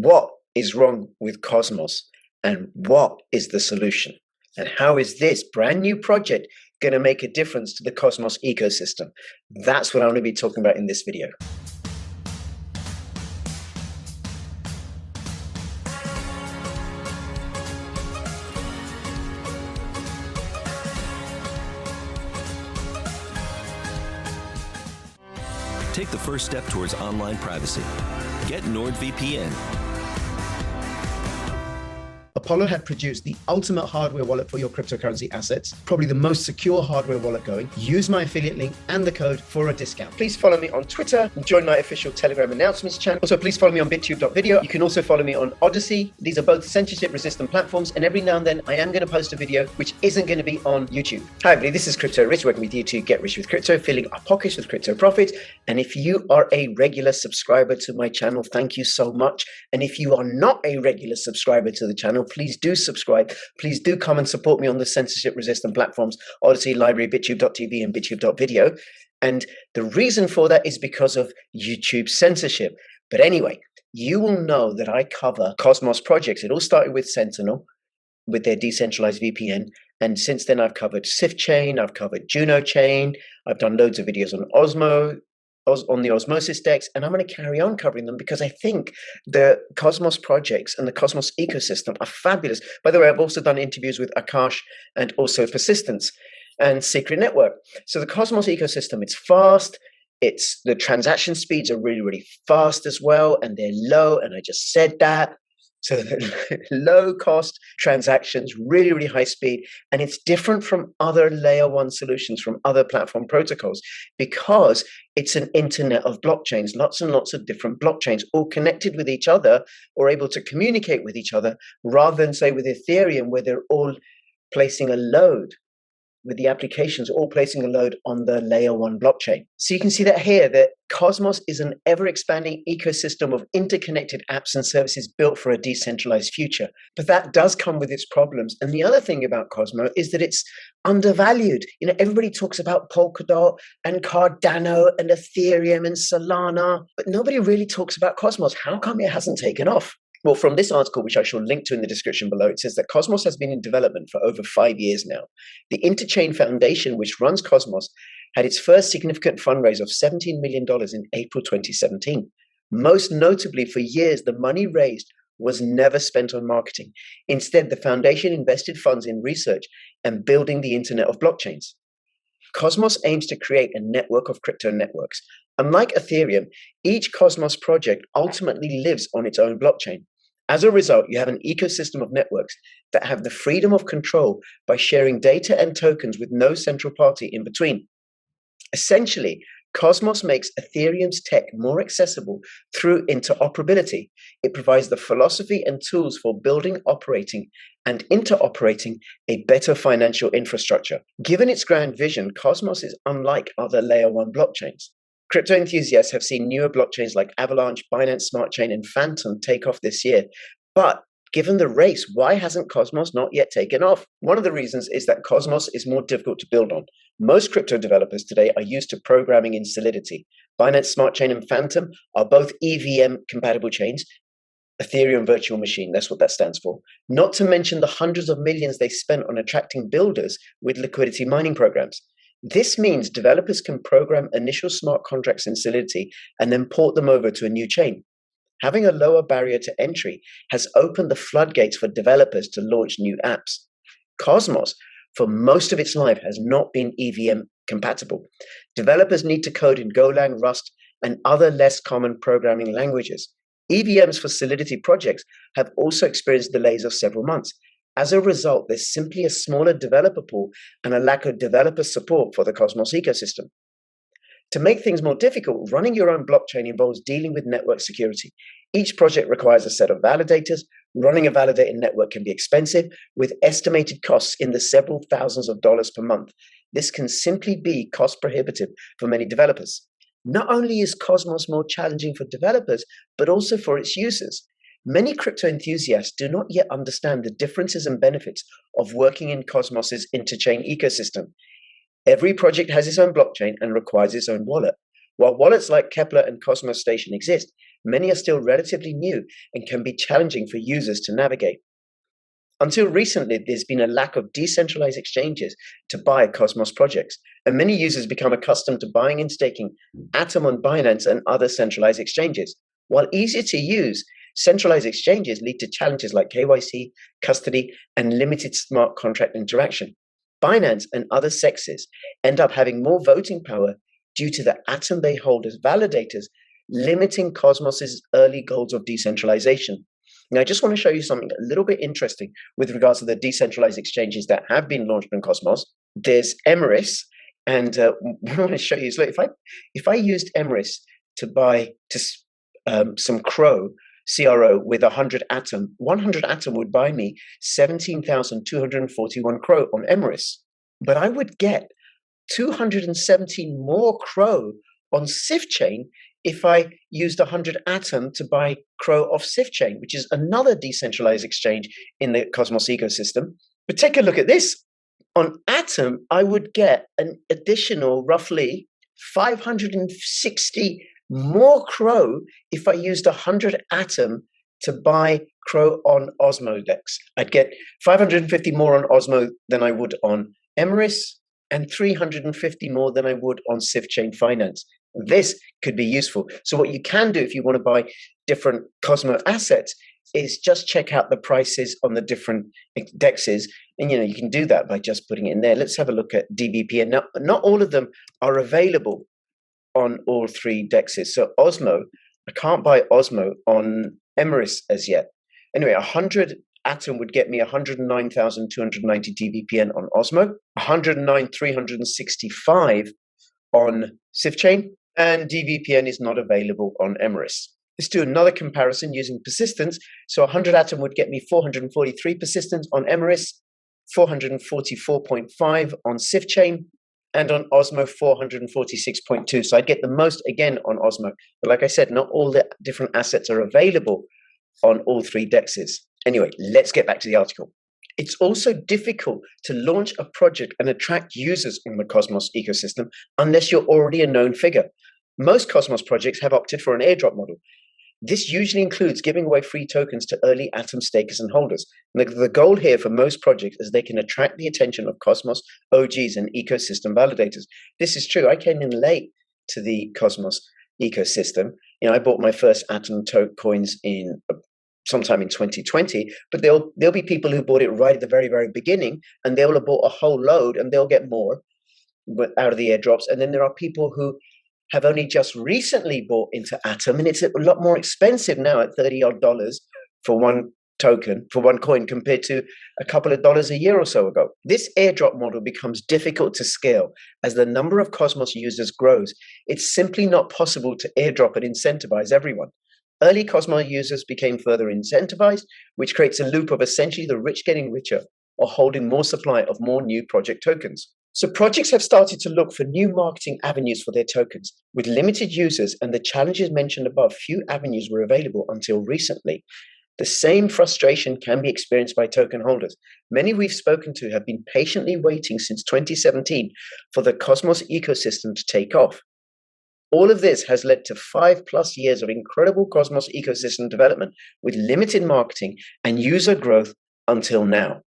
What is wrong with Cosmos, and what is the solution? And how is this brand new project going to make a difference to the Cosmos ecosystem? That's what I'm going to be talking about in this video. Take the first step towards online privacy. Get NordVPN. Apollo had produced the ultimate hardware wallet for your cryptocurrency assets, probably the most secure hardware wallet going. Use my affiliate link and the code for a discount. Please follow me on Twitter and join my official Telegram announcements channel. Also, please follow me on bittube.video. You can also follow me on Odyssey. These are both censorship-resistant platforms, and every now and then I am going to post a video which isn't going to be on YouTube. Hi everybody, this is Crypto Rich, working with you to get rich with crypto, filling our pockets with crypto profit. And if you are a regular subscriber to my channel, thank you so much. And if you are not a regular subscriber to the channel, please do subscribe. Please do come and support me on the censorship-resistant platforms, Odyssey, Library, bittube.tv and bittube.video. And the reason for that is because of YouTube censorship. But anyway, you will know that I cover Cosmos projects. It all started with Sentinel, with their decentralized VPN. And since then, I've covered Sif Chain, I've covered Juno Chain, I've done loads of videos on the Osmosis DEX, and I'm going to carry on covering them because I think the Cosmos projects and the Cosmos ecosystem are fabulous. By the way, I've also done interviews with Akash and also Persistence and Secret Network. So the Cosmos ecosystem, it's fast. The transaction speeds are really, really fast as well, and they're low, and I just said that. So low cost transactions, really, really high speed. And it's different from other layer one solutions, from other platform protocols, because it's an internet of blockchains, lots and lots of different blockchains, all connected with each other or able to communicate with each other, rather than say with Ethereum, where they're all placing a load, with the applications all placing a load on the layer one blockchain. So you can see that here, that Cosmos is an ever-expanding ecosystem of interconnected apps and services built for a decentralized future. But that does come with its problems. And the other thing about Cosmos is that it's undervalued. You know, everybody talks about Polkadot and Cardano and Ethereum and Solana, but nobody really talks about Cosmos. How come it hasn't taken off? Well, from this article, which I shall link to in the description below, it says that Cosmos has been in development for over 5 years now. The Interchain Foundation, which runs Cosmos, had its first significant fundraise of $17 million in April 2017. Most notably, for years, the money raised was never spent on marketing. Instead, the foundation invested funds in research and building the Internet of blockchains. Cosmos aims to create a network of crypto networks. Unlike Ethereum, each Cosmos project ultimately lives on its own blockchain. As a result, you have an ecosystem of networks that have the freedom of control by sharing data and tokens with no central party in between. Essentially, Cosmos makes Ethereum's tech more accessible through interoperability. It provides the philosophy and tools for building, operating, and interoperating a better financial infrastructure. Given its grand vision, Cosmos is unlike other layer one blockchains. Crypto enthusiasts have seen newer blockchains like Avalanche, Binance Smart Chain, and Phantom take off this year. But given the race, why hasn't Cosmos not yet taken off? One of the reasons is that Cosmos is more difficult to build on. Most crypto developers today are used to programming in Solidity. Binance Smart Chain and Phantom are both EVM-compatible chains. Ethereum Virtual Machine, that's what that stands for. Not to mention the hundreds of millions they spent on attracting builders with liquidity mining programs. This means developers can program initial smart contracts in Solidity and then port them over to a new chain. Having a lower barrier to entry has opened the floodgates for developers to launch new apps. Cosmos, for most of its life, has not been EVM compatible. Developers need to code in Golang, Rust, and other less common programming languages. EVMs for Solidity projects have also experienced delays of several months. As a result, there's simply a smaller developer pool and a lack of developer support for the Cosmos ecosystem. To make things more difficult, running your own blockchain involves dealing with network security. Each project requires a set of validators. Running a validated network can be expensive, with estimated costs in the several thousands of dollars per month. This can simply be cost prohibitive for many developers. Not only is Cosmos more challenging for developers, but also for its users. Many crypto enthusiasts do not yet understand the differences and benefits of working in Cosmos's interchain ecosystem. Every project has its own blockchain and requires its own wallet. While wallets like Kepler and Cosmos Station exist, many are still relatively new and can be challenging for users to navigate. Until recently, there's been a lack of decentralized exchanges to buy Cosmos projects, and many users become accustomed to buying and staking Atom on Binance and other centralized exchanges. While easier to use, centralized exchanges lead to challenges like KYC, custody, and limited smart contract interaction. Binance and other CEXs end up having more voting power due to the Atom they hold as validators, limiting Cosmos's early goals of decentralization. Now, I just want to show you something a little bit interesting with regards to the decentralized exchanges that have been launched on Cosmos. There's Emeris, and what I want to show you is, look, if I used Emeris to buy some CRO with 100 Atom, 100 Atom would buy me 17,241 CRO on Emeris, but I would get 217 more CRO on Sif chain if I used 100 Atom to buy CRO off Sif chain, which is another decentralized exchange in the Cosmos ecosystem. But take a look at this. On Atom, I would get an additional roughly 560 more CRO if I used 100 Atom to buy CRO on Osmodex. I'd get 550 more on Osmo than I would on Emeris, and 350 more than I would on Sif Chain Finance. This could be useful. So what you can do if you want to buy different Cosmo assets is just check out the prices on the different dexes. And, you can do that by just putting it in there. Let's have a look at DVP. And not all of them are available on all three dexes. So Osmo, I can't buy Osmo on Emeris as yet. Anyway, 100 Atom would get me 109,290 DVPN on Osmo, 109,365 on SifChain, and DVPN is not available on Emeris. Let's do another comparison using persistence. So 100 Atom would get me 443 persistence on Emeris, 444.5 on SifChain, and on Osmo 446.2. So I'd get the most again on Osmo. But like I said, not all the different assets are available on all three dexes. Anyway, let's get back to the article. It's also difficult to launch a project and attract users on the Cosmos ecosystem unless you're already a known figure. Most Cosmos projects have opted for an airdrop model. This usually includes giving away free tokens to early Atom stakers and holders. And the goal here for most projects is they can attract the attention of Cosmos OGs and ecosystem validators. This is true. I came in late to the Cosmos ecosystem. I bought my first Atom coins in sometime in 2020, but there'll be people who bought it right at the very, very beginning, and they'll have bought a whole load, and they'll get more out of the airdrops. And then there are people who have only just recently bought into Atom, and it's a lot more expensive now at $30 for one token, for one coin, compared to a couple of dollars a year or so ago. This airdrop model becomes difficult to scale as the number of Cosmos users grows. It's simply not possible to airdrop and incentivize everyone. Early Cosmos users became further incentivized, which creates a loop of essentially the rich getting richer or holding more supply of more new project tokens. So projects have started to look for new marketing avenues for their tokens. With limited users and the challenges mentioned above, few avenues were available until recently. The same frustration can be experienced by token holders. Many we've spoken to have been patiently waiting since 2017 for the Cosmos ecosystem to take off. All of this has led to 5+ years of incredible Cosmos ecosystem development with limited marketing and user growth until now.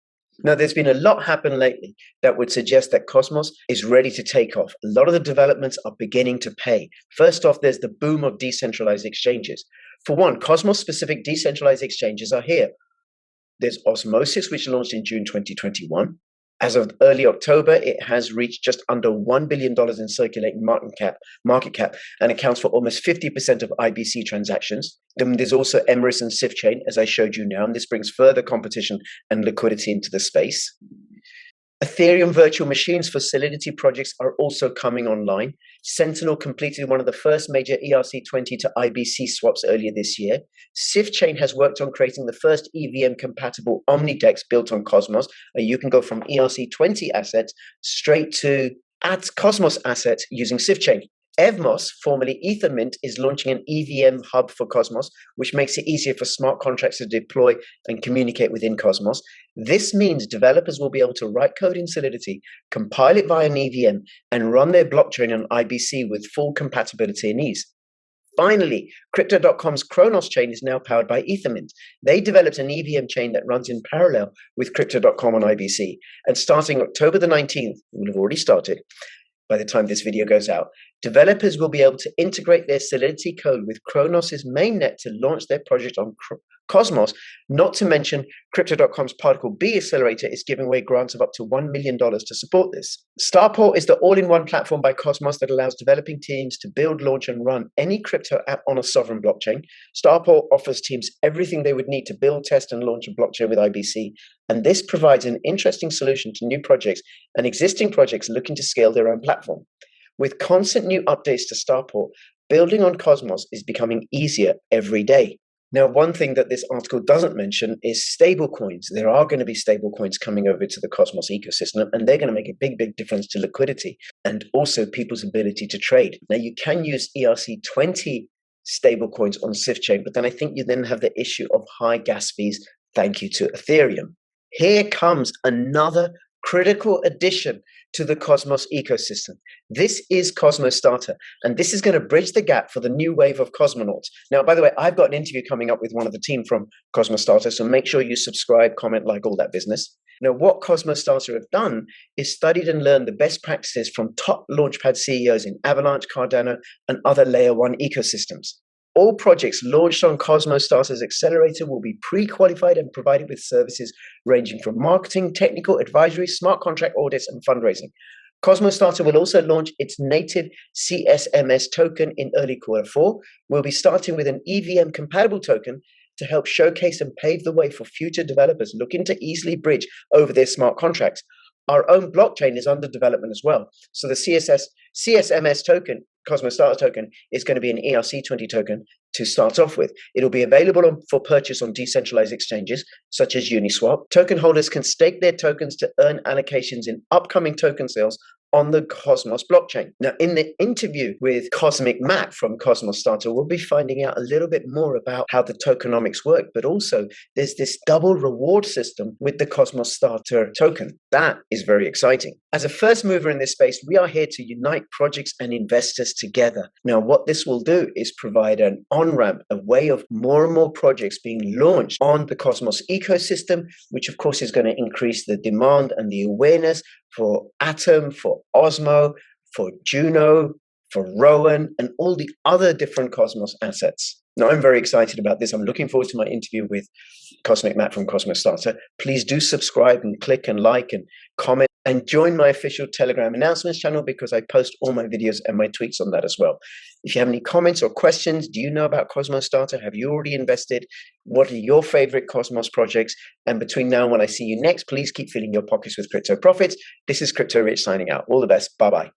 Now, there's been a lot happen lately that would suggest that Cosmos is ready to take off. A lot of the developments are beginning to pay. First off, there's the boom of decentralized exchanges. For one, Cosmos-specific decentralized exchanges are here. There's Osmosis, which launched in June 2021. As of early October, it has reached just under $1 billion in circulating market cap, and accounts for almost 50% of IBC transactions. Then there's also Emeris and SifChain, as I showed you now, and this brings further competition and liquidity into the space. Ethereum virtual machines for Solidity projects are also coming online. Sentinel completed one of the first major ERC20 to IBC swaps earlier this year. SifChain has worked on creating the first EVM-compatible Omnidex built on Cosmos. You can go from ERC20 assets straight to Cosmos assets using SifChain. Evmos, formerly Ethermint, is launching an EVM hub for Cosmos, which makes it easier for smart contracts to deploy and communicate within Cosmos. This means developers will be able to write code in Solidity, compile it via an EVM, and run their blockchain on IBC with full compatibility and ease. Finally, Crypto.com's Kronos chain is now powered by Ethermint. They developed an EVM chain that runs in parallel with Crypto.com on IBC. And starting October the 19th, we'll have already started by the time this video goes out, developers will be able to integrate their Solidity code with Kronos' mainnet to launch their project on Cosmos, not to mention Crypto.com's Particle B accelerator is giving away grants of up to $1 million to support this. Starport is the all-in-one platform by Cosmos that allows developing teams to build, launch, and run any crypto app on a sovereign blockchain. Starport offers teams everything they would need to build, test, and launch a blockchain with IBC, and this provides an interesting solution to new projects and existing projects looking to scale their own platform. With constant new updates to Starport, building on Cosmos is becoming easier every day. Now, one thing that this article doesn't mention is stablecoins. There are going to be stablecoins coming over to the Cosmos ecosystem, and they're going to make a big, big difference to liquidity and also people's ability to trade. Now, you can use ERC20 stablecoins on Swift chain, but then I think you then have the issue of high gas fees. Thank you to Ethereum. Here comes another critical addition to the Cosmos ecosystem. This is Cosmos Starter, and this is going to bridge the gap for the new wave of cosmonauts. Now, by the way, I've got an interview coming up with one of the team from Cosmos Starter, so make sure you subscribe, comment, like, all that business. Now, what Cosmos Starter have done is studied and learned the best practices from top Launchpad CEOs in Avalanche, Cardano, and other Layer 1 ecosystems. All projects launched on Cosmos Starter's accelerator will be pre-qualified and provided with services ranging from marketing, technical advisory, smart contract audits, and fundraising. Cosmos Starter will also launch its native CSMS token in early Q4. We'll be starting with an EVM-compatible token to help showcase and pave the way for future developers looking to easily bridge over their smart contracts. Our own blockchain is under development as well. So the CSMS token, Cosmos Starter token, is going to be an ERC20 token to start off with. It'll be available for purchase on decentralized exchanges such as Uniswap. Token holders can stake their tokens to earn allocations in upcoming token sales on the Cosmos blockchain. Now, in the interview with Cosmic Matt from Cosmos Starter, we'll be finding out a little bit more about how the tokenomics work, but also there's this double reward system with the Cosmos Starter token. That is very exciting. As a first mover in this space, we are here to unite projects and investors together. Now, what this will do is provide an on-ramp, a way of more and more projects being launched on the Cosmos ecosystem, which of course is going to increase the demand and the awareness for Atom, for Osmo, for Juno, for Rowan, and all the other different Cosmos assets. Now, I'm very excited about this. I'm looking forward to my interview with Cosmic Matt from Cosmos Starter. Please do subscribe and click and like and comment and join my official Telegram announcements channel because I post all my videos and my tweets on that as well. If you have any comments or questions, do you know about Cosmos Starter? Have you already invested? What are your favorite Cosmos projects? And between now and when I see you next, please keep filling your pockets with crypto profits. This is Crypto Rich signing out. All the best. Bye-bye.